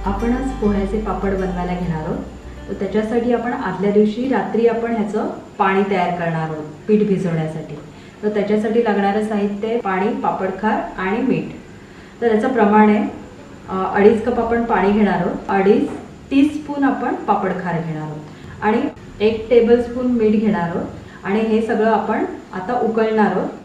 आपण आज पोह्याचे पापड बनवायला घेणार आहोत। तर त्याच्यासाठी आपण आदल्या दिवशी रात्री आपण ह्याचं पाणी तयार करणार आहोत पीठ भिजवण्यासाठी। तर त्याच्यासाठी लागणारे साहित्य पाणी, पापडखार आणि मीठ। तर याचं प्रमाण आहे 2.5 कप आपण पाणी घेणार आहोत, 2.5 टीस्पून आपण पापडखार घेणार आहोत आणि 1 टेबलस्पून मीठ घेणार आहोत आणि हे सगळं आपण आता उकळणार आहोत।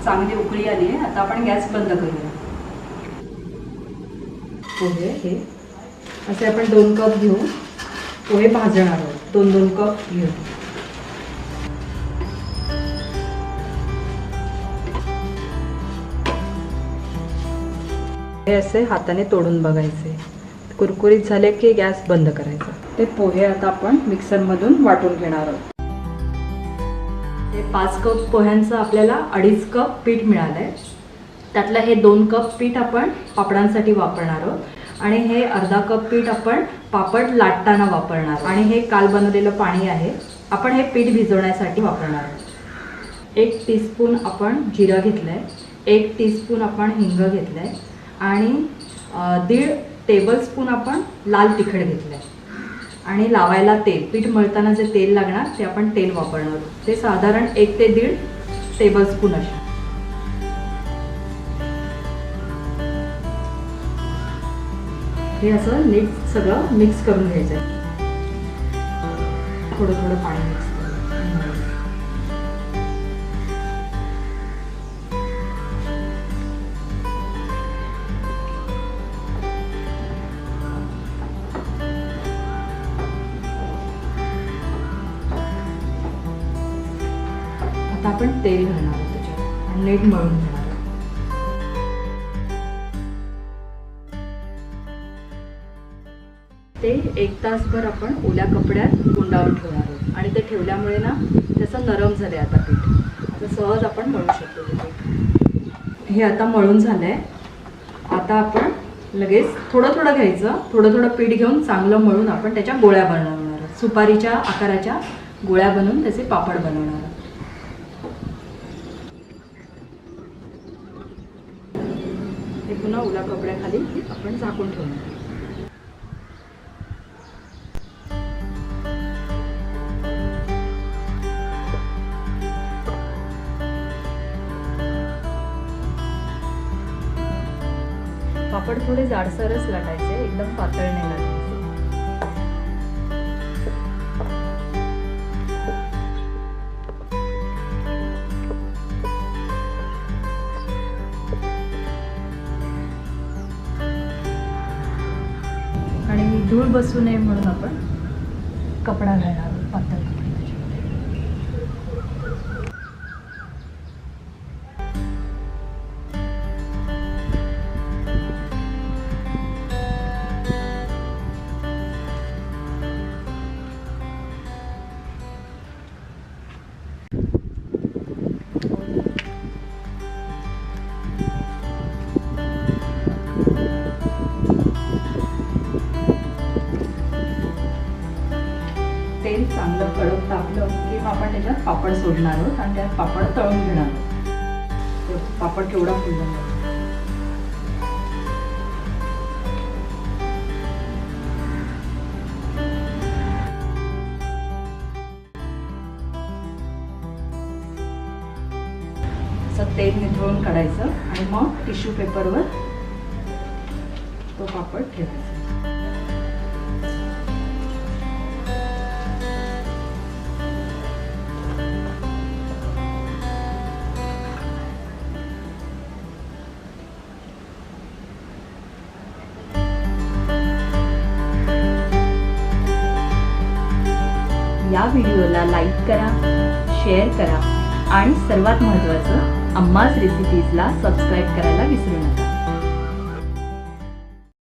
चांगली उकळी आली आहे, आता आपण गॅस बंद करूया। पोहे हे असे आपण 2 कप घेऊन पोहे भाजणार आहोत। 2-2 कप घेऊन हे असे हाताने तोडून बघायचे। कुरकुरीत झाले की गॅस बंद करायचा। ते पोहे आता आपण मिक्सरमधून वाटून घेणार आहोत। 5 कप पोह्यांचं आपल्याला 2.5 कप पीठ मिळालंय। त्यातलं हे 2 कप पीठ आपण पापडांसाठी वापरणार आहोत आणि हे अर्धा कप पीठ आपण पापड लाटताना वापरणार आणि हे काल बनवलेलं पाणी आहे, आपण हे पीठ भिजवण्यासाठी वापरणार आहोत। 1 टीस्पून आपण जिरं घेतलंय, 1 टीस्पून आपण हिंग घेतलंय आणि 1.5 टेबलस्पून आपण लाल तिखट घेतलंय आणि लावायला तेल, पीठ मळताना जे तेल लागणार ते आपण तेल वापरणार आहोत। ते साधारण 1 ते 1.5 टेबलस्पून असे। हे असं नीट सगळं मिक्स करून घ्यायचं आहे। थोडं थोडं पाणी मिक्स करायचं। आता आपण तेल घालणार आहोत त्याच्यात आणि नीट मळून घेणार आहोत। ते 1 तासभर आपण ओल्या कपड्यात गुंडाळून ठेवणार आहोत आणि ते ठेवल्यामुळे ना त्याचं नरम झालंय आता पीठ। आता सहज आपण मळू शकतो ते पीठ। हे आता मळून झालंय। आता आपण लगेच थोडं थोडं घ्यायचं, थोडं थोडं पीठ घेऊन चांगलं मळून आपण त्याच्या गोळ्या बनवणार आहोत। सुपारीच्या आकाराच्या गोळ्या बनवून त्याचे पापड बनवणार आहोत। हे पुन्हा ओल्या कपड्याखाली आपण झाकून ठेवणार। पापड थोडे जाडसरच लाटायचे, एकदम पातळ नाही लाटायचे। आणि धूळ बसू नये म्हणून आपण कपडा घालणार आहोत, पातळ कपडा। तेल चांगलं कडक तापलं की आपण त्याच्यात पापड सोडणार आहोत आणि त्यात पापड तळून घेणार आहोत। पापड केवढा फुलला असं तेल निथळून काढायचं आणि मग टिश्यू पेपरवर तो पापड ठेवायचा। या व्हिडिओला लाईक करा, शेअर करा आणि सर्वात महत्त्वाचं अम्माज रेसिपीजला सबस्क्राईब करायला विसरू नका।